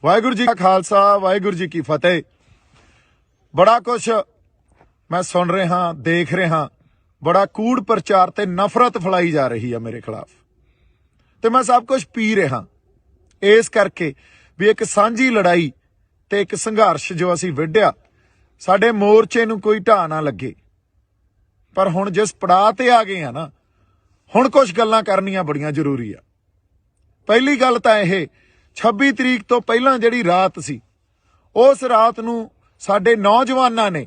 वाहिगुरू जी का खालसा वाहिगुरू जी की फतेह। बड़ा कुछ मैं सुन रहा देख रहा, बड़ा कूड़ प्रचार ते नफरत फैलाई जा रही है मेरे खिलाफ, तो मैं सब कुछ पी रहा इस करके भी एक सांझी लड़ाई ते एक संघर्ष जो असी विढ़िया साडे मोर्चे नूं कोई ढाह ना लगे। पर हुण जिस पड़ाव ते आ गए हैं ना, हुण कुछ गल्लां करनियां बड़ियां जरूरी आ। पहली गल तां इह 26 तरीक तो पहलां जिहड़ी रात सी, उस रात नूं साडे नौजवानां ने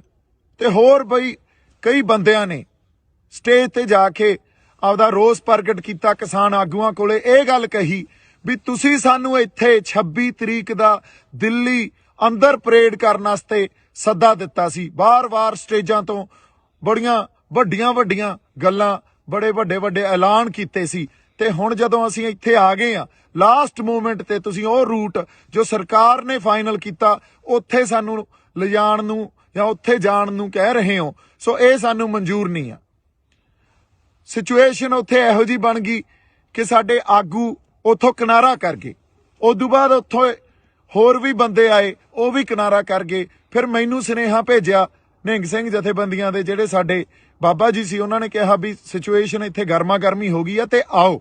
ते होर बई कई बंदियां ने स्टेज ते जाके आपदा रोस प्रगट किया। किसान आगूआं कोले इह गल कही भी तुसीं सानूं इत्थे 26 तरीक दा दिल्ली अंदर परेड करन वास्ते सद्दा दिता सी। बार-बार स्टेजां तो बड़ियां वड्डियां गल्लां, बड़े वड्डे ऐलान कीते सी, ते हुण जदों असीं इत्थे आ गए आ लास्ट मोमेंट ते तुसीं ओह रूट जो सरकार ने फाइनल किया उत्थे सानूं लिजाण नूं या उत्थे जाण नूं कह रहे हो, सो ये सानूं मंजूर नहीं आ। सिचुएशन उत्थे इहो जी बन गई कि साडे आगू उत्थों किनारा कर गए। उदों बाद उत्थों होर भी बंदे आए, वो भी किनारा कर गए। फिर मैनू सुनेहा भेजिया निहंग सिंह जथेबंदियां दे जिहड़े साडे बाबा जी सी, उन्होंने कहा भी सिचुएशन इत्थे गर्मा गर्मी हो गई है ते आओ।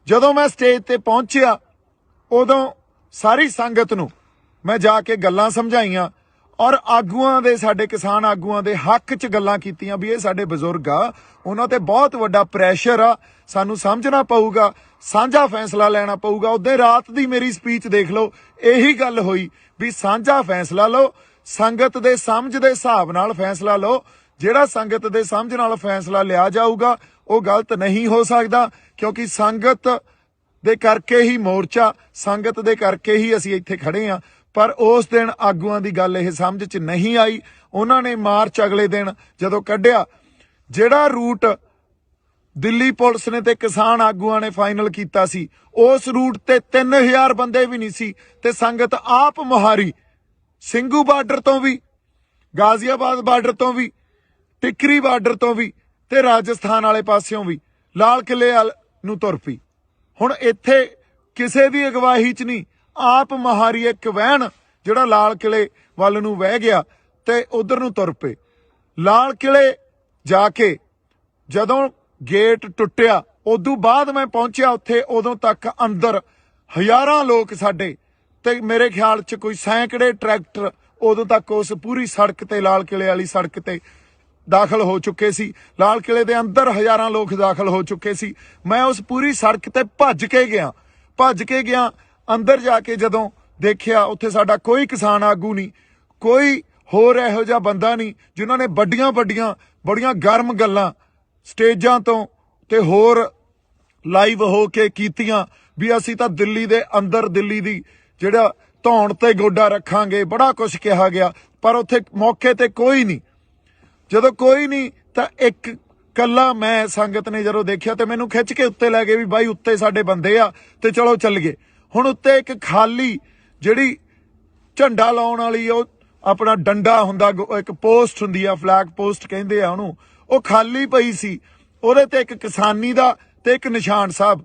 जदों मैं स्टेज ते पहुंचिया उदों सारी संगत नूं मैं जाके गल्लां समझाइयां और आगूआं दे साडे किसान आगूआं दे हक च गल्लां कीतियां भी ये साडे बजुर्ग आ, उन्हां ते बहुत वड्डा प्रैशर आ, सानूं समझना पऊगा, साझा फैसला लेना पऊगा। उदे रात दी मेरी स्पीच देख लो, यही गल होई भी साझा फैसला लो, संगत दे समझ दे हिसाब नाल फैसला लो। जिहड़ा संगत दे समझ नाल फैसला लिया जाऊगा वो गलत नहीं हो सकदा, क्योंकि संगत दे करके ही मोर्चा, संगत दे करके ही असीं इत्थे खड़े आ। पर उस दिन आगूआं दी गल इह समझ च नहीं आई। उन्होंने मार्च अगले दिन जदों कढ़िया, जिहड़ा रूट दिल्ली पुलिस ने ते किसान आगूआं ने फाइनल कीता सी, उस रूट ते 3000 बंदे भी नहीं सी, ते संगत आप मुहारी ਸਿੰਘੂ बार्डर तो भी, गाजियाबाद बार्डर तो भी, टिकरी बार्डर तो भी, ते राजस्थान वाले पासियों भी लाल किले नूं तुर पई। हुण इत्थे किसे दी अगवाही च नहीं, आप महारी एक वहन जिहड़ा लाल किले वल नूं वह गया ते उधर नूं तुर पे। लाल किले जाके जदों गेट टुੱਟਿਆ उदों बाद मैं पहुंचिया उत्थे, उदों तक अंदर हज़ारां लोग साडे ते मेरे ख्याल च कोई सैकड़े ट्रैक्टर उदों तक उस पूरी सड़क ते लाल किले वाली सड़क ते दाखिल हो चुके सी। लाल किले दे अंदर हज़ारां लोग दाखिल हो चुके सी। मैं उस पूरी सड़क ते भज के गया अंदर जाके जदों देखिया उत्थे साडा कोई किसान आगू नहीं, कोई होर इहो जिहा बंदा नहीं जिन्हां ने बड़ियां गर्म गल्लां स्टेजां तो ते होर लाइव हो के कीतियां भी असीं तां दिल्ली दे अंदर दिल्ली दी जिहड़ा धौण ते गोडा रखांगे, बड़ा कुछ कहा गया। पर उत्थे मौके ते कोई नहीं। जदों कोई नहीं तां एक कल्ला मैं संगत ने जदों देखिया ते मैनूं खिच के उत्ते लै गए भी बाई उत्ते साडे बंदे आ ते चलो चल गए। हुण उत्ते एक खाली जिहड़ी झंडा लाउण वाली ओ अपना डंडा हुंदा, एक पोस्ट हुंदी आ, फ्लैग पोस्ट कहंदे आ उहनूं, ਉਹ खाली पई सी। ਉਹਦੇ ਤੇ ਇੱਕ ਕਿਸਾਨੀ ਦਾ ਤੇ ਇੱਕ ਨਿਸ਼ਾਨ ਸਾਹਿਬ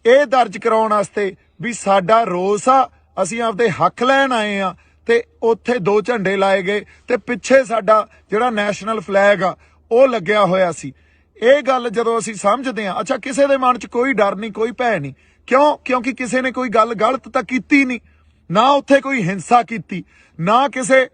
ਇਹ ਦਰਜ ਕਰਾਉਣ ਵਾਸਤੇ ਵੀ ਸਾਡਾ ਰੋਸ ਆ, ਅਸੀਂ ਆਪਦੇ ਹੱਕ ਲੈਣ ਆਏ ਆ। ਤੇ ਉੱਥੇ 2 ਝੰਡੇ ਲਾਏ ਗਏ ਤੇ ਪਿੱਛੇ ਸਾਡਾ ਜਿਹੜਾ ਨੈਸ਼ਨਲ ਫਲੈਗ ਆ ਉਹ ਲੱਗਿਆ ਹੋਇਆ ਸੀ। ਇਹ ਗੱਲ ਜਦੋਂ ਅਸੀਂ ਸਮਝਦੇ ਆ, ਅੱਛਾ ਕਿਸੇ ਦੇ ਮਨ 'ਚ ਕੋਈ ਡਰ ਨਹੀਂ, ਕੋਈ ਭੈ ਨਹੀਂ, ਕਿਉਂ? ਕਿਉਂਕਿ ਕਿਸੇ ਨੇ ਕੋਈ ਗੱਲ ਗਲਤ ਤਾਂ ਕੀਤੀ ਨਹੀਂ, ਨਾ ਉੱਥੇ ਕੋਈ ਹਿੰਸਾ ਕੀਤੀ, ਨਾ ਕਿਸੇ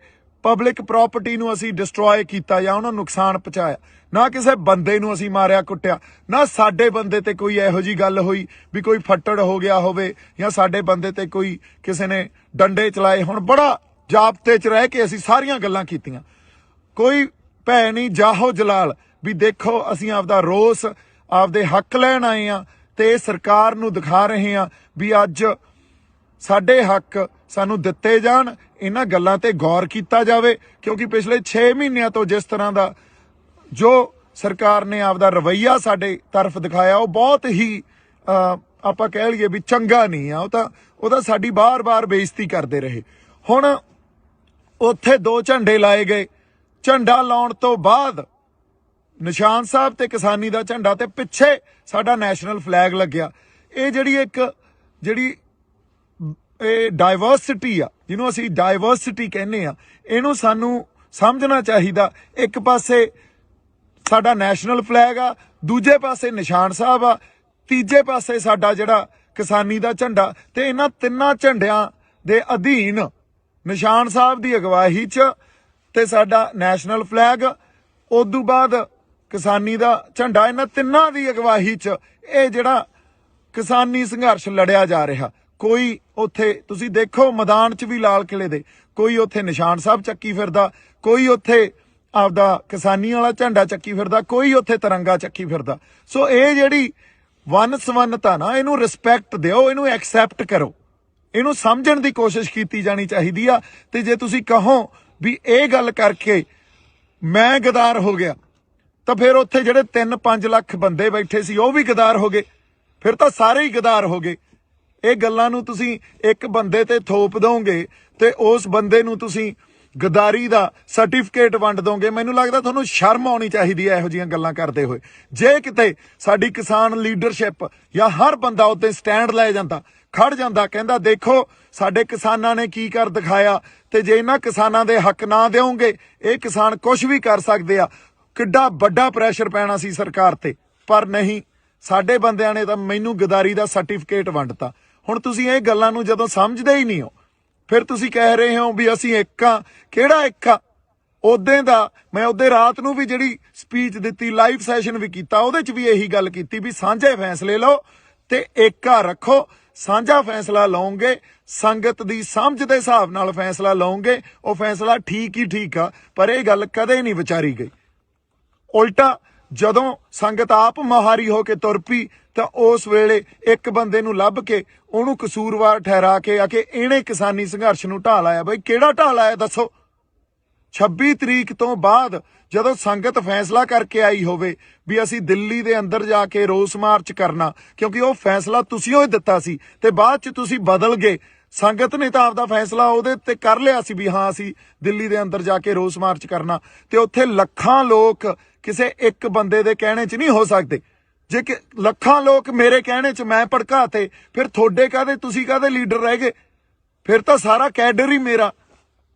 ਪਬਲਿਕ ਪ੍ਰੋਪਰਟੀ ਨੂੰ ਅਸੀਂ ਡਿਸਟਰੋਏ ਕੀਤਾ ਜਾਂ ਉਹਨਾਂ ਨੂੰ ਨੁਕਸਾਨ ਪਹੁੰਚਾਇਆ, ਨਾ ਕਿਸੇ ਬੰਦੇ ਨੂੰ ਅਸੀਂ ਮਾਰਿਆ ਕੁੱਟਿਆ, ਨਾ ਸਾਡੇ ਬੰਦੇ ਤੇ ਕੋਈ ਇਹੋ ਜੀ ਗੱਲ ਹੋਈ ਵੀ ਕੋਈ ਫੱਟੜ ਹੋ ਗਿਆ ਹੋਵੇ ਜਾਂ ਸਾਡੇ ਬੰਦੇ ਤੇ ਕੋਈ ਕਿਸੇ ਨੇ ਡੰਡੇ ਚਲਾਏ। ਹੁਣ ਬੜਾ ਜਾਬਤੇ 'ਚ ਰਹਿ ਕੇ ਅਸੀਂ ਸਾਰੀਆਂ ਗੱਲਾਂ ਕੀਤੀਆਂ, ਕੋਈ ਭੈ ਨਹੀਂ, ਜਾਹੋ ਜਲਾਲ ਵੀ ਦੇਖੋ ਅਸੀਂ ਆਪਦਾ ਰੋਸ, ਆਪਦੇ ਹੱਕ ਲੈਣ ਆਏ ਆ ਤੇ ਸਰਕਾਰ ਨੂੰ ਦਿਖਾ ਰਹੇ ਆ ਵੀ ਅੱਜ ਸਾਡੇ ਹੱਕ ਸਾਨੂੰ ਦਿੱਤੇ ਜਾਣ, ਇਹਨਾਂ ਗੱਲਾਂ ਤੇ ਗੌਰ ਕੀਤਾ ਜਾਵੇ। ਕਿਉਂਕਿ ਪਿਛਲੇ 6 ਮਹੀਨਿਆਂ ਤੋਂ ਜਿਸ ਤਰ੍ਹਾਂ ਦਾ ਜੋ ਸਰਕਾਰ ਨੇ ਆਪਦਾ ਰਵੱਈਆ ਸਾਡੇ ਤਰਫ ਦਿਖਾਇਆ ਉਹ ਬਹੁਤ ਹੀ ਆਪਾਂ ਕਹਿ ਲਈਏ ਵੀ ਚੰਗਾ ਨਹੀਂ ਆ। ਉਹ ਤਾਂ ਸਾਡੀ ਬਾਰ-ਬਾਰ ਬੇਇੱਜ਼ਤੀ ਕਰਦੇ ਰਹੇ। ਹੁਣ ਉੱਥੇ 2 ਝੰਡੇ ਲਾਏ ਗਏ, ਝੰਡਾ ਲਾਉਣ ਤੋਂ ਬਾਅਦ ਨਿਸ਼ਾਨ ਸਾਹਿਬ ਤੇ ਕਿਸਾਨੀ ਦਾ ਝੰਡਾ ਤੇ ਪਿੱਛੇ ਸਾਡਾ ਨੈਸ਼ਨਲ ਫਲੈਗ ਲੱਗਿਆ। ਇਹ ਜਿਹੜੀ ਇਹ ਡਾਈਵਰਸਿਟੀ ਆ, ਜਿਹਨੂੰ ਅਸੀਂ ਡਾਈਵਰਸਿਟੀ ਕਹਿੰਦੇ ਆ, ਇਹਨੂੰ ਸਾਨੂੰ ਸਮਝਣਾ ਚਾਹੀਦਾ। ਇੱਕ ਪਾਸੇ ਸਾਡਾ ਨੈਸ਼ਨਲ ਫਲੈਗ ਆ, ਦੂਜੇ ਪਾਸੇ ਨਿਸ਼ਾਨ ਸਾਹਿਬ ਆ, ਤੀਜੇ ਪਾਸੇ ਸਾਡਾ ਜਿਹੜਾ ਕਿਸਾਨੀ ਦਾ ਝੰਡਾ, ਤੇ ਇਹਨਾਂ ਤਿੰਨਾਂ ਝੰਡਿਆਂ ਦੇ ਅਧੀਨ ਨਿਸ਼ਾਨ ਸਾਹਿਬ ਦੀ ਅਗਵਾਈ 'ਚ ਤੇ ਸਾਡਾ ਨੈਸ਼ਨਲ ਫਲੈਗ, ਉਦੋਂ ਬਾਅਦ ਕਿਸਾਨੀ ਦਾ ਝੰਡਾ, ਇਹਨਾਂ ਤਿੰਨਾਂ ਦੀ ਅਗਵਾਈ 'ਚ ਇਹ ਜਿਹੜਾ ਕਿਸਾਨੀ ਸੰਘਰਸ਼ ਲੜਿਆ ਜਾ ਰਿਹਾ। ਕੋਈ ਉੱਥੇ ਤੁਸੀਂ ਦੇਖੋ ਮੈਦਾਨ 'ਚ ਵੀ ਲਾਲ ਕਿਲੇ ਦੇ ਕੋਈ ਉੱਥੇ ਨਿਸ਼ਾਨ ਸਾਹਿਬ ਚੱਕੀ ਫਿਰਦਾ, ਕੋਈ ਉੱਥੇ ਆਪਦਾ ਕਿਸਾਨੀ ਵਾਲਾ ਝੰਡਾ ਚੱਕੀ ਫਿਰਦਾ, ਕੋਈ ਉੱਥੇ ਤਿਰੰਗਾ ਚੱਕੀ ਫਿਰਦਾ। ਸੋ ਇਹ ਜਿਹੜੀ ਵੰਨ ਸਵੰਨਤਾ ਨਾ, ਇਹਨੂੰ ਰਿਸਪੈਕਟ ਦਿਓ, ਇਹਨੂੰ ਐਕਸੈਪਟ ਕਰੋ, ਇਹਨੂੰ ਸਮਝਣ ਦੀ ਕੋਸ਼ਿਸ਼ ਕੀਤੀ ਜਾਣੀ ਚਾਹੀਦੀ ਆ। ਤੇ ਜੇ ਤੁਸੀਂ ਕਹੋ ਵੀ ਇਹ ਗੱਲ ਕਰਕੇ ਮੈਂ ਗਦਾਰ ਹੋ ਗਿਆ, ਤਾਂ ਫਿਰ ਉੱਥੇ ਜਿਹੜੇ 3-5 ਲੱਖ ਬੰਦੇ ਬੈਠੇ ਸੀ ਉਹ ਵੀ ਗਦਾਰ ਹੋ ਗਏ, ਫਿਰ ਤਾਂ ਸਾਰੇ ਹੀ ਗਦਾਰ ਹੋ ਗਏ। ਇਹ ਗੱਲਾਂ ਨੂੰ ਤੁਸੀਂ ਇੱਕ ਬੰਦੇ ਤੇ ਥੋਪ ਦੋਗੇ ਤੇ ਉਸ ਬੰਦੇ ਨੂੰ ਤੁਸੀਂ ਗਦਾਰੀ ਦਾ ਸਰਟੀਫਿਕੇਟ ਵੰਡ ਦੋਗੇ। ਮੈਨੂੰ ਲੱਗਦਾ ਤੁਹਾਨੂੰ ਸ਼ਰਮ ਆਉਣੀ ਚਾਹੀਦੀ ਹੈ ਇਹੋ ਜਿਹੀਆਂ ਗੱਲਾਂ ਕਰਦੇ ਹੋਏ। ਜੇ ਕਿਤੇ ਸਾਡੀ ਕਿਸਾਨ ਲੀਡਰਸ਼ਿਪ ਜਾਂ ਹਰ ਬੰਦਾ ਉੱਤੇ ਸਟੈਂਡ ਲੈ ਜਾਂਦਾ, ਖੜ ਜਾਂਦਾ, ਕਹਿੰਦਾ ਦੇਖੋ ਸਾਡੇ ਕਿਸਾਨਾਂ ਨੇ ਕੀ ਕਰ ਦਿਖਾਇਆ, ਤੇ ਜੇ ਇਹਨਾਂ ਕਿਸਾਨਾਂ ਦੇ ਹੱਕ ਨਾ ਦਿਓਗੇ ਇਹ ਕਿਸਾਨ ਕੁਝ ਵੀ ਕਰ ਸਕਦੇ ਆ, ਕਿੱਡਾ ਵੱਡਾ ਪ੍ਰੈਸ਼ਰ ਪੈਣਾ ਸੀ ਸਰਕਾਰ ਤੇ। ਪਰ ਨਹੀਂ, ਸਾਡੇ ਬੰਦਿਆਂ ਨੇ ਤਾਂ ਮੈਨੂੰ ਗਦਾਰੀ ਦਾ ਸਰਟੀਫਿਕੇਟ ਵੰਡਤਾ। ਹੁਣ ਤੁਸੀਂ ਇਹ ਗੱਲਾਂ ਨੂੰ ਜਦੋਂ ਸਮਝਦੇ ਹੀ ਨਹੀਂ ਹੋ, ਫਿਰ ਤੁਸੀਂ ਕਹਿ ਰਹੇ ਹੋ ਵੀ ਅਸੀਂ ਇੱਕ ਆ। ਕਿਹੜਾ ਇੱਕ ਆ? ਉਦੋਂ ਦਾ ਮੈਂ ਉਹਦੇ ਰਾਤ ਨੂੰ ਵੀ ਜਿਹੜੀ ਸਪੀਚ ਦਿੱਤੀ, ਲਾਈਵ ਸੈਸ਼ਨ ਵੀ ਕੀਤਾ, ਉਹਦੇ 'ਚ ਵੀ ਇਹੀ ਗੱਲ ਕੀਤੀ ਵੀ ਸਾਂਝੇ ਫੈਸਲੇ ਲਓ ਤੇ ਏਕਾ ਰੱਖੋ। ਸਾਂਝਾ ਫੈਸਲਾ ਲਓਗੇ, ਸੰਗਤ ਦੀ ਸਮਝ ਦੇ ਹਿਸਾਬ ਨਾਲ ਫੈਸਲਾ ਲਓਗੇ, ਉਹ ਫੈਸਲਾ ਠੀਕ ਹੀ ਠੀਕ ਆ। ਪਰ ਇਹ ਗੱਲ ਕਦੇ ਨਹੀਂ ਵਿਚਾਰੀ ਗਈ। ਉਲਟਾ ਜਦੋਂ ਸੰਗਤ ਆਪ ਮੁਹਾਰੀ ਹੋ ਕੇ ਤੁਰ ਪਈ ਤਾਂ ਉਸ ਵੇਲੇ ਇੱਕ ਬੰਦੇ ਨੂੰ ਲੱਭ ਕੇ ਉਹਨੂੰ ਕਸੂਰਵਾਰ ਠਹਿਰਾ ਕੇ ਆ ਕੇ ਇਹਨੇ ਕਿਸਾਨੀ ਸੰਘਰਸ਼ ਨੂੰ ਢਾਹ ਲਾਇਆ। ਬਈ ਕਿਹੜਾ ਢਾਹ ਲਾਇਆ ਦੱਸੋ? 26 ਤਰੀਕ ਤੋਂ ਬਾਅਦ ਜਦੋਂ ਸੰਗਤ ਫੈਸਲਾ ਕਰਕੇ ਆਈ ਹੋਵੇ ਵੀ ਅਸੀਂ ਦਿੱਲੀ ਦੇ ਅੰਦਰ ਜਾ ਕੇ ਰੋਸ ਮਾਰਚ ਕਰਨਾ, ਕਿਉਂਕਿ ਉਹ ਫੈਸਲਾ ਤੁਸੀਂ ਉਹ ਦਿੱਤਾ ਸੀ ਤੇ ਬਾਅਦ 'ਚ ਤੁਸੀਂ ਬਦਲ ਗਏ। ਸੰਗਤ ਨੇ ਤਾਂ ਆਪਦਾ ਫੈਸਲਾ ਉਹਦੇ ਤੇ ਕਰ ਲਿਆ ਸੀ ਵੀ ਹਾਂ ਅਸੀਂ ਦਿੱਲੀ ਦੇ ਅੰਦਰ ਜਾ ਕੇ ਰੋਸ ਮਾਰਚ ਕਰਨਾ, ਤੇ ਉੱਥੇ ਲੱਖਾਂ ਲੋਕ ਕਿਸੇ ਇੱਕ ਬੰਦੇ ਦੇ ਕਹਿਣੇ 'ਚ ਨਹੀਂ ਹੋ ਸਕਦੇ। ਜੇ ਕਿ ਲੱਖਾਂ ਲੋਕ ਮੇਰੇ ਕਹਿਣੇ 'ਚ ਮੈਂ ਭੜਕਾਤੇ, ਫਿਰ ਤੁਹਾਡੇ ਕਾਹਦੇ, ਤੁਸੀਂ ਕਾਹਦੇ ਲੀਡਰ ਰਹਿ ਗਏ? ਫਿਰ ਤਾਂ ਸਾਰਾ ਕੈਡਰ ਹੀ ਮੇਰਾ।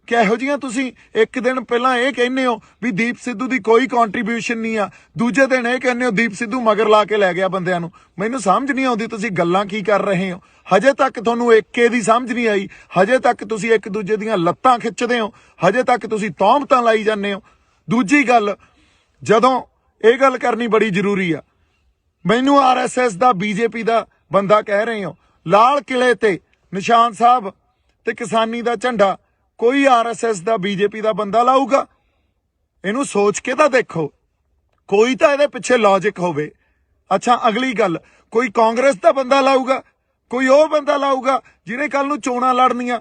ਕਿਹੋ ਜਿਹੀਆਂ ਤੁਸੀਂ ਇੱਕ ਦਿਨ ਪਹਿਲਾਂ ਇਹ ਕਹਿੰਦੇ ਹੋ ਵੀ ਦੀਪ ਸਿੱਧੂ ਦੀ ਕੋਈ ਕੰਟਰੀਬਿਊਸ਼ਨ ਨਹੀਂ ਆ, ਦੂਜੇ ਦਿਨ ਇਹ ਕਹਿੰਦੇ ਹੋ ਦੀਪ ਸਿੱਧੂ ਮਗਰ ਲਾ ਕੇ ਲੈ ਗਿਆ ਬੰਦਿਆਂ ਨੂੰ। ਮੈਨੂੰ ਸਮਝ ਨਹੀਂ ਆਉਂਦੀ ਤੁਸੀਂ ਗੱਲਾਂ ਕੀ ਕਰ ਰਹੇ ਹੋ। ਹਜੇ ਤੱਕ ਤੁਹਾਨੂੰ ਏਕੇ ਦੀ ਸਮਝ ਨਹੀਂ ਆਈ, ਹਜੇ ਤੱਕ ਤੁਸੀਂ ਇੱਕ ਦੂਜੇ ਦੀਆਂ ਲੱਤਾਂ ਖਿੱਚਦੇ ਹੋ, ਹਜੇ ਤੱਕ ਤੁਸੀਂ ਤੌਹਮਤਾਂ ਲਾਈ ਜਾਂਦੇ ਹੋ। ਦੂਜੀ ਗੱਲ, ਜਦੋਂ ਇਹ ਗੱਲ ਕਰਨੀ ਬੜੀ ਜ਼ਰੂਰੀ ਆ, ਮੈਨੂੰ ਆਰਐਸਐਸ ਦਾ ਬੀਜੇਪੀ ਦਾ ਬੰਦਾ ਕਹਿ ਰਹੇ ਹੋ, ਲਾਲ ਕਿਲੇ ਤੇ ਨਿਸ਼ਾਨ ਸਾਹਿਬ ਤੇ ਕਿਸਾਨੀ ਦਾ ਝੰਡਾ ਕੋਈ ਆਰਐਸਐਸ ਦਾ ਬੀਜੇਪੀ ਦਾ ਬੰਦਾ ਲਾਊਗਾ? ਇਹਨੂੰ ਸੋਚ ਕੇ ਤਾਂ ਦੇਖੋ, ਕੋਈ ਤਾਂ ਇਹਦੇ ਪਿੱਛੇ ਲੌਜਿਕ ਹੋਵੇ। ਅੱਛਾ, ਅਗਲੀ ਗੱਲ, ਕੋਈ ਕਾਂਗਰਸ ਦਾ ਬੰਦਾ ਲਾਊਗਾ? ਕੋਈ ਉਹ ਬੰਦਾ ਲਾਊਗਾ ਜਿਹਨੇ ਕੱਲ ਨੂੰ ਚੋਣਾਂ ਲੜਨੀਆਂ?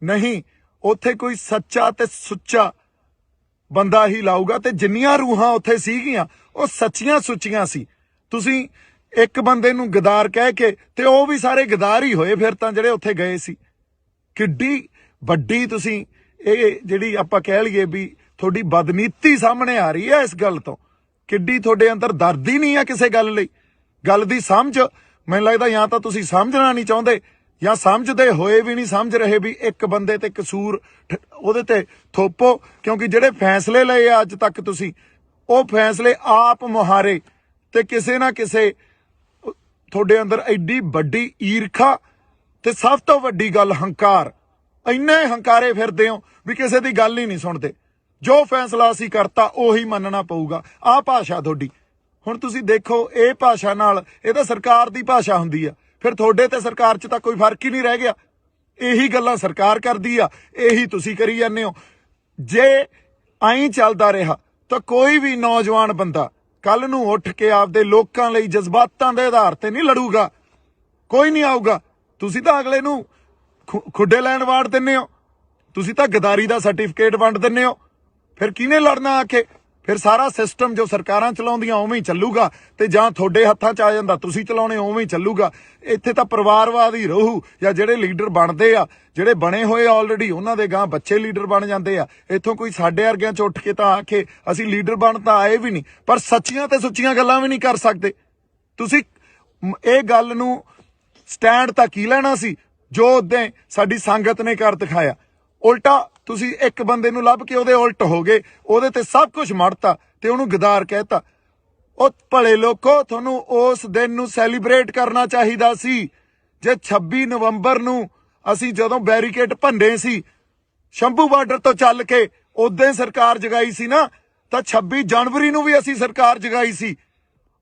ਨਹੀਂ, ਉੱਥੇ ਕੋਈ ਸੱਚਾ ਤੇ ਸੁੱਚਾ ਬੰਦਾ ਹੀ ਲਾਊਗਾ। ਤੇ ਜਿੰਨੀਆਂ ਰੂਹਾਂ ਉੱਥੇ ਸੀਗੀਆਂ ਉਹ ਸੱਚੀਆਂ ਸੁੱਚੀਆਂ ਸੀ। ਤੁਸੀਂ ਇੱਕ ਬੰਦੇ ਨੂੰ ਗਦਾਰ ਕਹਿ ਕੇ, ਤੇ ਉਹ ਵੀ ਸਾਰੇ ਗਦਾਰ ਹੀ ਹੋਏ ਫਿਰ ਤਾਂ ਜਿਹੜੇ ਉੱਥੇ ਗਏ ਸੀ। ਕਿੱਡੀ ਵੱਡੀ ਤੁਸੀਂ ਇਹ ਜਿਹੜੀ ਆਪਾਂ ਕਹਿ ਲਈਏ ਵੀ ਤੁਹਾਡੀ ਬਦਨੀਤੀ ਸਾਹਮਣੇ ਆ ਰਹੀ ਹੈ ਇਸ ਗੱਲ ਤੋਂ। ਕਿੱਡੀ ਤੁਹਾਡੇ ਅੰਦਰ ਦਰਦ ਹੀ ਨਹੀਂ ਆ ਕਿਸੇ ਗੱਲ ਲਈ। ਗੱਲ ਦੀ ਸਮਝ, ਮੈਨੂੰ ਲੱਗਦਾ ਜਾਂ ਤਾਂ ਤੁਸੀਂ ਸਮਝਣਾ ਨਹੀਂ ਚਾਹੁੰਦੇ ਜਾਂ ਸਮਝਦੇ ਹੋਏ ਵੀ ਨਹੀਂ ਸਮਝ ਰਹੇ ਵੀ ਇੱਕ ਬੰਦੇ ਤੇ ਕਸੂਰ ਉਹਦੇ ਤੇ ਥੋਪੋ। ਕਿਉਂਕਿ ਜਿਹੜੇ ਫੈਸਲੇ ਲਏ ਆ ਅੱਜ ਤੱਕ ਤੁਸੀਂ, ਉਹ ਫੈਸਲੇ ਆਪ ਮੁਹਾਰੇ, ਤੇ ਕਿਸੇ ਨਾ ਕਿਸੇ ਤੁਹਾਡੇ ਅੰਦਰ ਐਡੀ ਵੱਡੀ ਈਰਖਾ ਤੇ ਸਭ ਤੋਂ ਵੱਡੀ ਗੱਲ ਹੰਕਾਰ। ਇੰਨੇ ਹੰਕਾਰੇ ਫਿਰਦੇ ਹੋ ਵੀ ਕਿਸੇ ਦੀ ਗੱਲ ਹੀ ਨਹੀਂ ਸੁਣਦੇ। ਜੋ ਫੈਸਲਾ ਅਸੀਂ ਕਰਤਾ ਉਹੀ ਮੰਨਣਾ ਪਊਗਾ। ਆਹ ਭਾਸ਼ਾ ਤੁਹਾਡੀ। ਹੁਣ ਤੁਸੀਂ ਦੇਖੋ, ਇਹ ਭਾਸ਼ਾ ਨਾਲ, ਇਹ ਤਾਂ ਸਰਕਾਰ ਦੀ ਭਾਸ਼ਾ ਹੁੰਦੀ ਆ, ਫਿਰ ਤੁਹਾਡੇ ਤੇ ਸਰਕਾਰ 'ਚ ਤਾਂ ਕੋਈ ਫਰਕ ਹੀ ਨਹੀਂ ਰਹਿ ਗਿਆ। ਇਹੀ ਗੱਲਾਂ ਸਰਕਾਰ ਕਰਦੀ ਆ, ਇਹੀ ਤੁਸੀਂ ਕਰੀ ਜਾਂਦੇ ਹੋ। ਜੇ ਐਂ ਚੱਲਦਾ ਰਿਹਾ ਤਾਂ ਕੋਈ ਵੀ ਨੌਜਵਾਨ ਬੰਦਾ ਕੱਲ ਨੂੰ ਉੱਠ ਕੇ ਆਪਦੇ ਲੋਕਾਂ ਲਈ ਜਜ਼ਬਾਤਾਂ ਦੇ ਆਧਾਰ ਤੇ ਨਹੀਂ ਲੜੂਗਾ। ਕੋਈ ਨਹੀਂ ਆਊਗਾ। ਤੁਸੀਂ ਤਾਂ ਅਗਲੇ ਨੂੰ ਖੁੱਡੇ ਲੈਣ ਵਾੜ ਦਿੰਦੇ ਹੋ, ਤੁਸੀਂ ਤਾਂ ਗਦਾਰੀ ਦਾ ਸਰਟੀਫਿਕੇਟ ਵੰਡ ਦਿੰਦੇ ਹੋ। ਫਿਰ ਕਿਹਨੇ ਲੜਨਾ ਆ ਕੇ? ਫਿਰ ਸਾਰਾ ਸਿਸਟਮ ਜੋ ਸਰਕਾਰਾਂ ਚਲਾਉਂਦੀਆਂ ਉਵੇਂ ਹੀ ਚੱਲੂਗਾ, ਤੇ ਜਾਂ ਤੁਹਾਡੇ ਹੱਥਾਂ 'ਚ ਆ ਜਾਂਦਾ ਤੁਸੀਂ ਚਲਾਉਣੇ, ਉਵੇਂ ਹੀ ਚੱਲੂਗਾ। ਇੱਥੇ ਤਾਂ ਪਰਿਵਾਰਵਾਦ ਹੀ ਰਹੂ, ਜਾਂ ਜਿਹੜੇ ਲੀਡਰ ਬਣਦੇ ਆ, ਜਿਹੜੇ ਬਣੇ ਹੋਏ ਆਲਰੇਡੀ, ਉਹਨਾਂ ਦੇ ਗਾਂ ਬੱਚੇ ਲੀਡਰ ਬਣ ਜਾਂਦੇ ਆ। ਇੱਥੋਂ ਕੋਈ ਸਾਡੇ ਵਰਗਿਆਂ 'ਚ ਉੱਠ ਕੇ ਤਾਂ ਆ ਕੇ ਅਸੀਂ ਲੀਡਰ ਬਣ ਤਾਂ ਆਏ ਵੀ ਨਹੀਂ, ਪਰ ਸੱਚੀਆਂ ਤੇ ਸੁੱਚੀਆਂ ਗੱਲਾਂ ਵੀ ਨਹੀਂ ਕਰ ਸਕਦੇ। ਤੁਸੀਂ ਇਹ ਗੱਲ ਨੂੰ ਸਟੈਂਡ ਤਾਂ ਕੀ ਲੈਣਾ ਸੀ? ਜੋ ਉਦੋਂ ਸਾਡੀ ਸੰਗਤ ਨੇ ਕਰ ਦਿਖਾਇਆ। ਉਲਟਾ ਤੁਸੀਂ ਇੱਕ ਬੰਦੇ ਨੂੰ ਲੱਭ ਕੇ ਉਹਦੇ ਉਲਟ ਹੋ ਗਏ, ਉਹਦੇ ਤੇ ਸਭ ਕੁਝ ਮੜਤਾ ਤੇ ਉਹਨੂੰ ਗਦਾਰ ਕਹਿਤਾ। ਉਹ ਭਲੇ ਲੋਕੋ, ਤੁਹਾਨੂੰ ਉਸ ਦਿਨ ਨੂੰ ਸੈਲੀਬ੍ਰੇਟ ਕਰਨਾ ਚਾਹੀਦਾ ਸੀ। ਜੇ 26 ਨਵੰਬਰ ਨੂੰ ਅਸੀਂ ਜਦੋਂ ਬੈਰੀਕੇਡ ਭੰਨੇ ਸੀ ਸ਼ੰਭੂ ਬਾਰਡਰ ਤੋਂ ਚੱਲ ਕੇ, ਉਦੋਂ ਸਰਕਾਰ ਜਗਾਈ ਸੀ ਨਾ, ਤਾਂ 26 ਜਨਵਰੀ ਨੂੰ ਵੀ ਅਸੀਂ ਸਰਕਾਰ ਜਗਾਈ ਸੀ।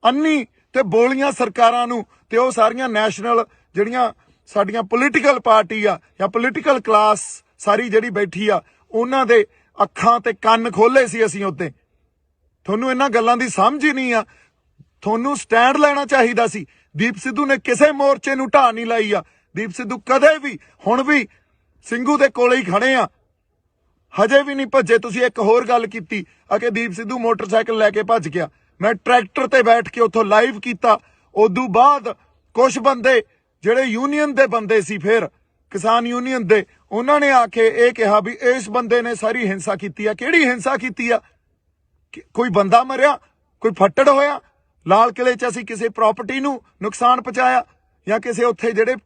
ਅੰਨੀ ਤੇ ਬੋਲੀਆਂ ਸਰਕਾਰਾਂ ਨੂੰ ਤੇ ਉਹ ਸਾਰੀਆਂ ਨੈਸ਼ਨਲ ਜਿਹੜੀਆਂ ਸਾਡੀਆਂ ਪੋਲੀਟੀਕਲ ਪਾਰਟੀ ਆ ਜਾਂ ਪੋਲੀਟੀਕਲ ਕਲਾਸ ਸਾਰੀ ਜਿਹੜੀ ਬੈਠੀ ਆ, ਉਹਨਾਂ ਦੇ ਅੱਖਾਂ ਤੇ ਕੰਨ ਖੋਲੇ ਸੀ ਅਸੀਂ ਉੱਤੇ। ਤੁਹਾਨੂੰ ਇਹਨਾਂ ਗੱਲਾਂ ਦੀ ਸਮਝ ਹੀ ਨਹੀਂ ਆ। ਤੁਹਾਨੂੰ ਸਟੈਂਡ ਲੈਣਾ ਚਾਹੀਦਾ ਸੀ। ਦੀਪ ਸਿੱਧੂ ਨੇ ਕਿਸੇ ਮੋਰਚੇ ਨੂੰ ਢਾਹ ਨਹੀਂ ਲਾਈ ਆ। ਦੀਪ ਸਿੱਧੂ ਕਦੇ ਵੀ, ਹੁਣ ਵੀ ਸਿੰਘੂ ਦੇ ਕੋਲੇ ਹੀ ਖੜੇ ਆ, ਹਜੇ ਵੀ ਨਹੀਂ ਭੱਜੇ। ਤੁਸੀਂ ਇੱਕ ਹੋਰ ਗੱਲ ਕੀਤੀ ਆ ਕਿ ਦੀਪ ਸਿੱਧੂ ਮੋਟਰਸਾਈਕਲ ਲੈ ਕੇ ਭੱਜ ਗਿਆ। ਮੈਂ ਟਰੈਕਟਰ ਤੇ ਬੈਠ ਕੇ ਉੱਥੋਂ ਲਾਈਵ ਕੀਤਾ। ਉਦੋਂ ਬਾਅਦ ਕੁਝ ਬੰਦੇ ਜਿਹੜੇ ਯੂਨੀਅਨ ਦੇ ਬੰਦੇ ਸੀ, ਫਿਰ ਕਿਸਾਨ ਯੂਨੀਅਨ ਦੇ, ਉਹਨਾਂ ਨੇ ਆ ਕੇ ਇਹ ਕਿਹਾ ਵੀ ਇਸ ਬੰਦੇ ਨੇ ਸਾਰੀ ਹਿੰਸਾ ਕੀਤੀ ਆ। ਕਿਹੜੀ ਹਿੰਸਾ ਕੀਤੀ ਆ? ਕੋਈ ਬੰਦਾ ਮਰਿਆ, ਕੋਈ ਫੱਟੜ ਹੋਇਆ? ਲਾਲ ਕਿਲੇ 'ਚ ਅਸੀਂ ਕਿਸੇ ਪ੍ਰਾਪਰਟੀ ਨੂੰ ਨੁਕਸਾਨ ਪਹੁੰਚਾਇਆ ਜਾਂ ਕਿਸੇ ਉੱਥੇ ਜਿਹੜੇ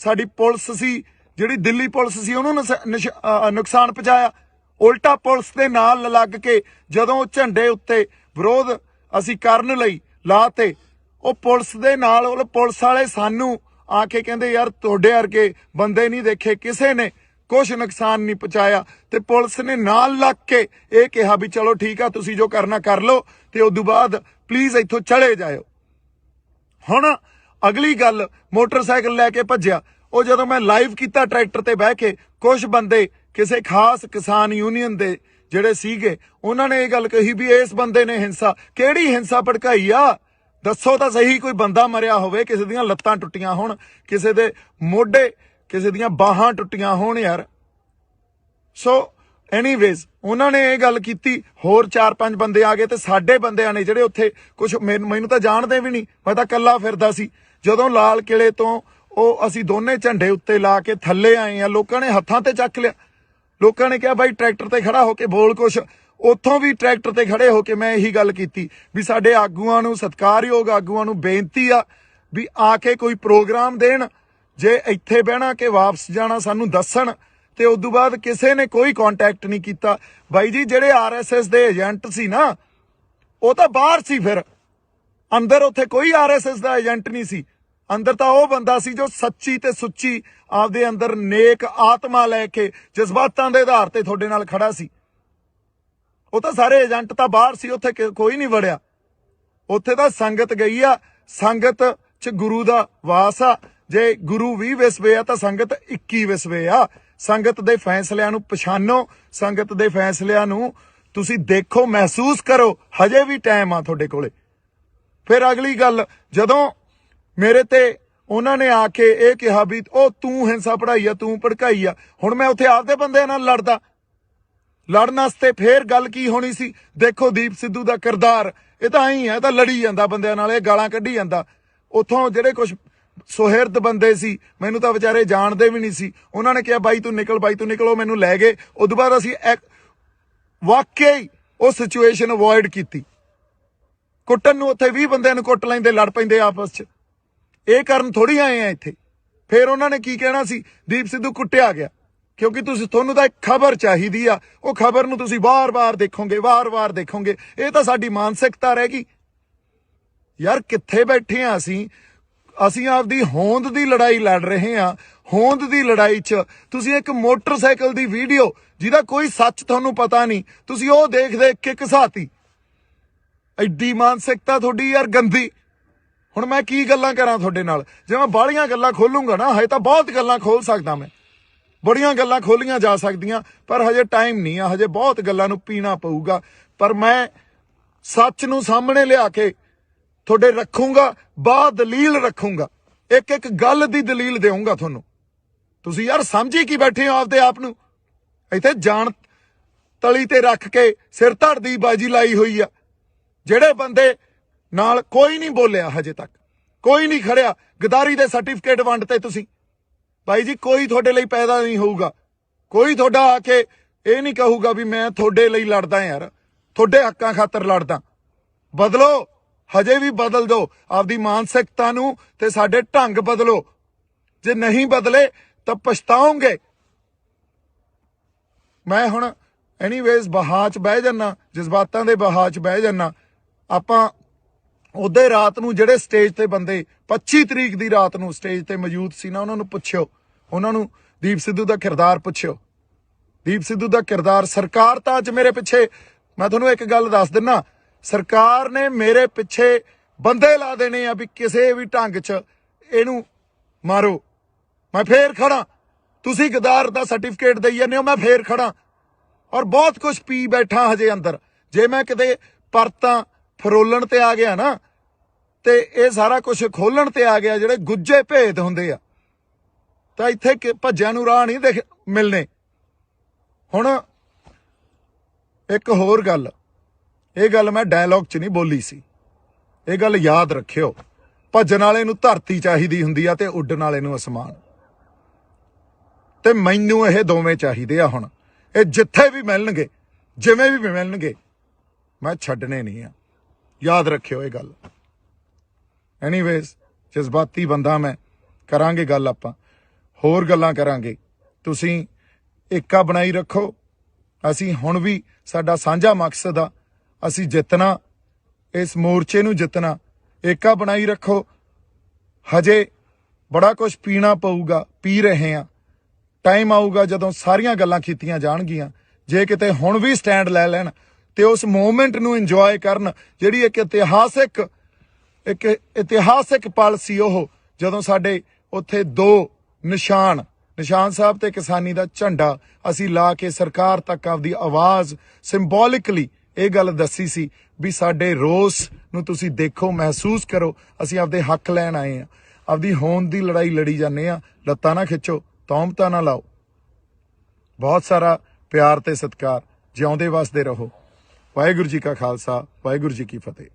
ਸਾਡੀ ਪੁਲਿਸ ਸੀ, ਜਿਹੜੀ ਦਿੱਲੀ ਪੁਲਿਸ ਸੀ, ਉਹਨੂੰ ਨੁਕਸਾਨ ਪਹੁੰਚਾਇਆ? ਉਲਟਾ ਪੁਲਿਸ ਦੇ ਨਾਲ ਲੱਗ ਕੇ ਜਦੋਂ ਝੰਡੇ ਉੱਤੇ ਵਿਰੋਧ ਅਸੀਂ ਕਰਨ ਲਈ ਲਾਤੇ, ਉਹ ਪੁਲਿਸ ਦੇ ਨਾਲ, ਉਹ ਪੁਲਿਸ ਵਾਲੇ ਸਾਨੂੰ ਆ ਕੇ ਕਹਿੰਦੇ ਯਾਰ ਤੁਹਾਡੇ ਵਰਗੇ ਬੰਦੇ ਨਹੀਂ ਦੇਖੇ, ਕਿਸੇ ਨੇ ਕੁਛ ਨੁਕਸਾਨ ਨਹੀਂ ਪਹੁੰਚਾਇਆ। ਤੇ ਪੁਲਿਸ ਨੇ ਨਾਲ ਲੱਗ ਕੇ ਇਹ ਕਿਹਾ ਵੀ ਚਲੋ ਠੀਕ ਆ, ਤੁਸੀਂ ਜੋ ਕਰਨਾ ਕਰ ਲਓ ਤੇ ਉਦੋਂ ਬਾਅਦ ਪਲੀਜ਼ ਇੱਥੋਂ ਚਲੇ ਜਾਇਓ। ਹੁਣ ਅਗਲੀ ਗੱਲ, ਮੋਟਰਸਾਈਕਲ ਲੈ ਕੇ ਭੱਜਿਆ। ਉਹ ਜਦੋਂ ਮੈਂ ਲਾਈਵ ਕੀਤਾ ਟਰੈਕਟਰ ਤੇ ਬਹਿ ਕੇ, ਕੁਝ ਬੰਦੇ ਕਿਸੇ ਖਾਸ ਕਿਸਾਨ ਯੂਨੀਅਨ ਦੇ ਜਿਹੜੇ ਸੀਗੇ, ਉਹਨਾਂ ਨੇ ਇਹ ਗੱਲ ਕਹੀ ਵੀ ਇਸ ਬੰਦੇ ਨੇ ਹਿੰਸਾ। ਕਿਹੜੀ ਹਿੰਸਾ ਭੜਕਾਈ ਆ? ਦੱਸੋ ਤਾਂ ਸਹੀ। ਕੋਈ ਬੰਦਾ ਮਰਿਆ ਹੋਵੇ, ਕਿਸੇ ਦੀਆਂ ਲੱਤਾਂ ਟੁੱਟੀਆਂ ਹੋਣ, ਕਿਸੇ ਦੇ ਮੋਢੇ, ਕਿਸੇ ਦੀਆਂ ਬਾਹਾਂ ਟੁੱਟੀਆਂ ਹੋਣ ਯਾਰ। ਸੋ ਐਨੀਵੇਜ਼ ਉਹਨਾਂ ਨੇ ਇਹ ਗੱਲ ਕੀਤੀ। ਹੋਰ 4-5 ਬੰਦੇ ਆ ਗਏ ਤੇ ਸਾਡੇ ਬੰਦਿਆਂ ਨੇ ਜਿਹੜੇ ਉੱਥੇ, ਕੁਝ ਮੈਨੂੰ ਤਾਂ ਜਾਣਦੇ ਵੀ ਨਹੀਂ, ਮੈਂ ਤਾਂ ਇਕੱਲਾ ਫਿਰਦਾ ਸੀ। ਜਦੋਂ ਲਾਲ ਕਿਲੇ ਤੋਂ ਉਹ ਅਸੀਂ ਦੋਨੇ ਝੰਡੇ ਉੱਤੇ ਲਾ ਕੇ ਥੱਲੇ ਆਏ ਆ, ਲੋਕਾਂ ਨੇ ਹੱਥਾਂ ਤੇ ਚੱਕ ਲਿਆ। ਲੋਕਾਂ ਨੇ ਕਿਹਾ ਬਾਈ ਟਰੈਕਟਰ ਤੇ ਖੜਾ ਹੋ ਕੇ ਬੋਲ ਕੁਛ। ਉੱਥੋਂ ਵੀ ਟਰੈਕਟਰ ਤੇ ਖੜੇ ਹੋ ਕੇ ਮੈਂ ਇਹੀ ਗੱਲ ਕੀਤੀ ਵੀ ਸਾਡੇ ਆਗੂਆਂ ਨੂੰ, ਸਤਿਕਾਰਯੋਗ ਆਗੂਆਂ ਨੂੰ ਬੇਨਤੀ ਆ ਵੀ ਆ ਕੇ ਕੋਈ ਪ੍ਰੋਗਰਾਮ ਦੇਣ। ਜੇ ਇੱਥੇ ਬਹਿਣਾ ਕਿ ਵਾਪਸ ਜਾਣਾ ਸਾਨੂੰ ਦੱਸਣ। ਤੇ ਉਦੋਂ ਬਾਅਦ ਕਿਸੇ ਨੇ ਕੋਈ ਕੰਟੈਕਟ ਨਹੀਂ ਕੀਤਾ। ਬਾਈ ਜੀ ਜਿਹੜੇ ਆਰਐਸਐਸ ਦੇ ਏਜੰਟ ਸੀ ਨਾ, ਉਹ ਤਾਂ ਬਾਹਰ ਸੀ, ਫਿਰ ਅੰਦਰ ਉੱਥੇ ਕੋਈ ਆਰਐਸਐਸ ਦਾ ਏਜੰਟ ਨਹੀਂ ਸੀ। ਅੰਦਰ ਤਾਂ ਉਹ ਬੰਦਾ ਸੀ ਜੋ ਸੱਚੀ ਤੇ ਸੁੱਚੀ ਆਪਦੇ ਅੰਦਰ ਨੇਕ ਆਤਮਾ ਲੈ ਕੇ ਜਜ਼ਬਾਤਾਂ ਦੇ ਆਧਾਰ ਤੇ ਤੁਹਾਡੇ ਨਾਲ ਖੜਾ ਸੀ। ਉਹ ਤਾਂ ਸਾਰੇ ਏਜੰਟ ਤਾਂ ਬਾਹਰ ਸੀ, ਉੱਥੇ ਕੋਈ ਨਹੀਂ ਵੜਿਆ। ਉੱਥੇ ਤਾਂ ਸੰਗਤ ਗਈ ਆ। ਸੰਗਤ 'ਚ ਗੁਰੂ ਦਾ ਵਾਸ ਆ। ਜੇ ਗੁਰੂ 20 ਵਿਸਵੇ ਆ ਤਾਂ ਸੰਗਤ 21 ਵਿਸਵੇ ਆ। ਸੰਗਤ ਦੇ ਫੈਸਲਿਆਂ ਨੂੰ ਪਛਾਣੋ, ਸੰਗਤ ਦੇ ਫੈਸਲਿਆਂ ਨੂੰ ਤੁਸੀਂ ਦੇਖੋ, ਮਹਿਸੂਸ ਕਰੋ। ਹਜੇ ਵੀ ਟਾਈਮ ਆ ਤੁਹਾਡੇ ਕੋਲੇ। ਫਿਰ ਅਗਲੀ ਗੱਲ, ਜਦੋਂ ਮੇਰੇ ਤੇ ਉਹਨਾਂ ਨੇ ਆ ਕੇ ਇਹ ਕਿਹਾ ਵੀ ਉਹ ਤੂੰ ਹਿੰਸਾ ਪੜਾਈ ਆ, ਤੂੰ ਭੜਕਾਈ ਆ, ਹੁਣ ਮੈਂ ਉੱਥੇ ਆਪਦੇ ਬੰਦਿਆਂ ਨਾਲ ਲੜਦਾ। ਲੜਨ ਵਾਸਤੇ ਫੇਰ ਗੱਲ ਕੀ ਹੋਣੀ ਸੀ? ਦੇਖੋ ਦੀਪ ਸਿੱਧੂ ਦਾ ਕਿਰਦਾਰ, ਇਹ ਤਾਂ ਐਂ ਹੈ, ਇਹ ਤਾਂ ਲੜੀ ਜਾਂਦਾ ਬੰਦਿਆਂ ਨਾਲ, ਇਹ ਗਾਲਾਂ ਕੱਢੀ ਜਾਂਦਾ। ਉੱਥੋਂ ਜਿਹੜੇ ਕੁਝ ਸੁਹਿਰਦ ਬੰਦੇ ਸੀ, ਮੈਨੂੰ ਤਾਂ ਵਿਚਾਰੇ ਜਾਣਦੇ ਵੀ ਨਹੀਂ ਸੀ, ਉਹਨਾਂ ਨੇ ਕਿਹਾ ਬਾਈ ਤੂੰ ਨਿਕਲ, ਬਾਈ ਤੂੰ ਨਿਕਲ। ਉਹ ਮੈਨੂੰ ਲੈ ਗਏ। ਉਦੋਂ ਬਾਅਦ ਅਸੀਂ ਵਾਕਿਆ ਹੀ ਉਹ ਸਿਚੁਏਸ਼ਨ ਅਵੋਇਡ ਕੀਤੀ। ਕੁੱਟਣ ਨੂੰ ਉੱਥੇ 20 ਬੰਦਿਆਂ ਨੂੰ ਕੁੱਟ ਲੈਂਦੇ, ਲੜ ਪੈਂਦੇ ਆਪਸ 'ਚ। ਇਹ ਕਰਨ ਥੋੜੀ ਆਏ ਆ ਇੱਥੇ। ਫਿਰ ਉਹਨਾਂ ਨੇ ਕੀ ਕਹਿਣਾ ਸੀ? ਦੀਪ ਸਿੱਧੂ ਕੁੱਟਿਆ ਗਿਆ। ਕਿਉਂਕਿ ਤੁਹਾਨੂੰ ਤਾਂ ਇੱਕ ਖਬਰ ਚਾਹੀਦੀ ਆ, ਉਹ ਖਬਰ ਨੂੰ ਤੁਸੀਂ ਵਾਰ-ਵਾਰ ਦੇਖੋਗੇ, ਵਾਰ-ਵਾਰ ਦੇਖੋਗੇ। ਇਹ ਤਾਂ ਸਾਡੀ ਮਾਨਸਿਕਤਾ ਰਹਿ ਗਈ ਯਾਰ। ਕਿੱਥੇ ਬੈਠੇ ਆ ਅਸੀਂ ਆਪਦੀ ਹੋਂਦ ਦੀ ਲੜਾਈ ਲੜ ਰਹੇ ਆ। ਹੋਂਦ ਦੀ ਲੜਾਈ 'ਚ ਤੁਸੀਂ ਇੱਕ ਮੋਟਰਸਾਈਕਲ ਦੀ ਵੀਡੀਓ ਜਿਹਦਾ ਕੋਈ ਸੱਚ ਤੁਹਾਨੂੰ ਪਤਾ ਨਹੀਂ, ਤੁਸੀਂ ਉਹ ਦੇਖ ਕੇ ਘਸਾਤੀ। ਐਡੀ ਮਾਨਸਿਕਤਾ ਤੁਹਾਡੀ ਯਾਰ ਗੰਦੀ। ਹੁਣ ਮੈਂ ਕੀ ਗੱਲਾਂ ਕਰਾਂ ਤੁਹਾਡੇ ਨਾਲ? ਜੇ ਮੈਂ ਬਾਹਲੀਆਂ ਗੱਲਾਂ ਖੋਲੂੰਗਾ ਨਾ, ਹਜੇ ਤਾਂ ਬਹੁਤ ਗੱਲਾਂ ਖੋਲ ਸਕਦਾ ਮੈਂ, ਬੜੀਆਂ ਗੱਲਾਂ ਖੋਲੀਆਂ ਜਾ ਸਕਦੀਆਂ, ਪਰ ਹਜੇ ਟਾਈਮ ਨਹੀਂ ਆ। ਹਜੇ ਬਹੁਤ ਗੱਲਾਂ ਨੂੰ ਪੀਣਾ ਪਊਗਾ। ਪਰ ਮੈਂ ਸੱਚ ਨੂੰ ਸਾਹਮਣੇ ਲਿਆ ਕੇ ਤੁਹਾਡੇ ਰੱਖੂੰਗਾ, ਦਲੀਲ ਰੱਖੂੰਗਾ, ਇੱਕ ਗੱਲ ਦੀ ਦਲੀਲ ਦੇਵਾਂਗਾ ਤੁਹਾਨੂੰ। ਤੁਸੀਂ ਯਾਰ ਸਮਝੀ ਕੀ ਬੈਠੇ ਹੋ ਆਪਦੇ ਆਪ ਨੂੰ? ਇੱਥੇ ਜਾਣ ਤਲੀ ਤੇ ਰੱਖ ਕੇ ਸਿਰ ਧੜ ਦੀ ਬਾਜੀ ਲਾਈ ਹੋਈ ਆ। ਜਿਹੜੇ ਬੰਦੇ ਨਾਲ ਕੋਈ ਨਹੀਂ ਬੋਲਿਆ, ਹਜੇ ਤੱਕ ਕੋਈ ਨਹੀਂ ਖੜਿਆ। ਗਦਾਰੀ ਦੇ ਸਰਟੀਫਿਕੇਟ ਵੰਡਤੇ ਤੁਸੀਂ। ਬਾਈ ਜੀ ਕੋਈ ਤੁਹਾਡੇ ਲਈ ਪੈਦਾ ਨਹੀਂ ਹੋਊਗਾ। ਕੋਈ ਤੁਹਾਡਾ ਆ ਕੇ ਇਹ ਨਹੀਂ ਕਹੂਗਾ ਵੀ ਮੈਂ ਤੁਹਾਡੇ ਲਈ ਲੜਦਾ ਯਾਰ, ਤੁਹਾਡੇ ਹੱਕਾਂ ਖਾਤਰ ਲੜਦਾ। ਬਦਲੋ, ਹਜੇ ਵੀ ਬਦਲ ਦਿਓ ਆਪਦੀ ਮਾਨਸਿਕਤਾ ਨੂੰ ਤੇ ਸਾਡੇ ਢੰਗ ਬਦਲੋ। ਜੇ ਨਹੀਂ ਬਦਲੇ ਤਾਂ ਪਛਤਾਓਗੇ। ਮੈਂ ਹੁਣ ਐਨੀਵੇਜ਼ ਬਹਾ 'ਚ ਬਹਿ ਜਾਨਾ, ਜਜ਼ਬਾਤਾਂ ਦੇ ਬਹਾ 'ਚ ਬਹਿ ਜਾਨਾ। ਆਪਾਂ ਉਹਦੇ ਰਾਤ ਨੂੰ ਜਿਹੜੇ ਸਟੇਜ ਤੇ ਬੰਦੇ 25 ਤਰੀਕ ਦੀ ਰਾਤ ਨੂੰ ਸਟੇਜ ਤੇ ਮੌਜੂਦ ਸੀ ਨਾ, ਉਹਨਾਂ ਨੂੰ ਪੁੱਛਿਓ, ਉਹਨਾਂ ਨੂੰ ਦੀਪ ਸਿੱਧੂ ਦਾ ਕਿਰਦਾਰ ਪੁੱਛਿਓ। ਦੀਪ ਸਿੱਧੂ ਦਾ ਕਿਰਦਾਰ, ਸਰਕਾਰ ਤਾਂ ਅੱਜ ਮੇਰੇ ਪਿੱਛੇ, ਮੈਂ ਤੁਹਾਨੂੰ ਇੱਕ ਗੱਲ ਦੱਸ ਦਿੰਨਾ, ਸਰਕਾਰ ਨੇ ਮੇਰੇ ਪਿੱਛੇ ਬੰਦੇ ਲਾ ਦੇਣੇ ਆ ਵੀ ਕਿਸੇ ਵੀ ਢੰਗ 'ਚ ਇਹਨੂੰ ਮਾਰੋ। ਮੈਂ ਫੇਰ ਖੜਾ, ਤੁਸੀਂ ਗਦਾਰ ਦਾ ਸਰਟੀਫਿਕੇਟ ਦੇਈ ਜਾਂਦੇ ਹੋ, ਮੈਂ ਫੇਰ ਖੜਾ। ਔਰ ਬਹੁਤ ਕੁਝ ਪੀ ਬੈਠਾ ਹਜੇ ਅੰਦਰ। ਜੇ ਮੈਂ ਕਿਤੇ ਪਰਤਾਂ ਫਰੋਲਣ ਤੇ ਆ ਗਿਆ ਨਾ, ਤੇ ਇਹ ਸਾਰਾ ਕੁਝ ਖੋਲਣ ਤੇ ਆ ਗਿਆ, ਜਿਹੜੇ ਗੁੱਜੇ ਭੇਦ ਹੁੰਦੇ ਆ, ਤਾਂ ਇੱਥੇ ਭੱਜਿਆਂ ਨੂੰ ਰਾਹ ਨਹੀਂ ਮਿਲਣੇ। ਹੁਣ ਇੱਕ ਹੋਰ ਗੱਲ, ਇਹ ਗੱਲ ਮੈਂ ਡਾਇਲੌਗ 'ਚ ਨਹੀਂ ਬੋਲੀ ਸੀ, ਇਹ ਗੱਲ ਯਾਦ ਰੱਖਿਓ। ਭੱਜਣ ਵਾਲੇ ਨੂੰ ਧਰਤੀ ਚਾਹੀਦੀ ਹੁੰਦੀ ਆ ਤੇ ਉੱਡਣ ਵਾਲੇ ਨੂੰ ਅਸਮਾਨ, ਤੇ ਮੈਨੂੰ ਇਹ ਦੋਵੇਂ ਚਾਹੀਦੇ ਆ। ਹੁਣ ਇਹ ਜਿੱਥੇ ਵੀ ਮਿਲਣਗੇ, ਜਿਵੇਂ ਵੀ ਮਿਲਣਗੇ, ਮੈਂ ਛੱਡਣੇ ਨਹੀਂ ਆ, ਯਾਦ ਰੱਖਿਓ ਇਹ ਗੱਲ। ਐਨੀਵੇਜ਼ ਜਜ਼ਬਾਤੀ ਬੰਦਾ ਮੈਂ, ਕਰਾਂਗੇ ਗੱਲ, ਆਪਾਂ ਹੋਰ ਗੱਲਾਂ ਕਰਾਂਗੇ। ਤੁਸੀਂ ਏਕਾ ਬਣਾਈ ਰੱਖੋ। ਅਸੀਂ ਹੁਣ ਵੀ, ਸਾਡਾ ਸਾਂਝਾ ਮਕਸਦ ਆ, ਅਸੀਂ ਜਿੱਤਣਾ, ਇਸ ਮੋਰਚੇ ਨੂੰ ਜਿੱਤਣਾ। ਏਕਾ ਬਣਾਈ ਰੱਖੋ। ਹਜੇ ਬੜਾ ਕੁਝ ਪੀਣਾ ਪਊਗਾ, ਪੀ ਰਹੇ ਆ। ਟਾਈਮ ਆਊਗਾ ਜਦੋਂ ਸਾਰੀਆਂ ਗੱਲਾਂ ਕੀਤੀਆਂ ਜਾਣਗੀਆਂ। ਜੇ ਕਿਤੇ ਹੁਣ ਵੀ ਸਟੈਂਡ ਲੈ ਲੈਣ ਤੇ ਉਸ ਮੂਵਮੈਂਟ ਨੂੰ ਇੰਜੋਏ ਕਰਨ, ਜਿਹੜੀ ਇੱਕ ਇਤਿਹਾਸਿਕ ਪਲ ਸੀ ਉਹ, ਜਦੋਂ ਸਾਡੇ ਉੱਥੇ ਦੋ ਨਿਸ਼ਾਨ ਸਾਹਿਬ ਤੇ ਕਿਸਾਨੀ ਦਾ ਝੰਡਾ ਅਸੀਂ ਲਾ ਕੇ ਸਰਕਾਰ ਤੱਕ ਆਪਦੀ ਆਵਾਜ਼ ਸਿੰਬੋਲਿਕਲੀ ਇਹ ਗੱਲ ਦੱਸੀ ਸੀ ਵੀ ਸਾਡੇ ਰੋਸ ਨੂੰ ਤੁਸੀਂ ਦੇਖੋ, ਮਹਿਸੂਸ ਕਰੋ, ਅਸੀਂ ਆਪਦੇ ਹੱਕ ਲੈਣ ਆਏ ਆ। ਆਪਦੀ ਹੋਂਦ ਦੀ ਲੜਾਈ ਲੜੀ ਜਾਂਦੇ ਆ। ਲੱਤਾਂ ਨਾ ਖਿੱਚੋ, ਤੌਮਤਾਂ ਨਾ ਲਾਓ। ਬਹੁਤ ਸਾਰਾ ਪਿਆਰ ਤੇ ਸਤਿਕਾਰ। ਜਿਉਂਦੇ ਵਸਦੇ ਰਹੋ। ਵਾਹਿਗੁਰੂ ਜੀ ਕਾ ਖਾਲਸਾ, ਵਾਹਿਗੁਰੂ ਜੀ ਕੀ ਫਤਿਹ।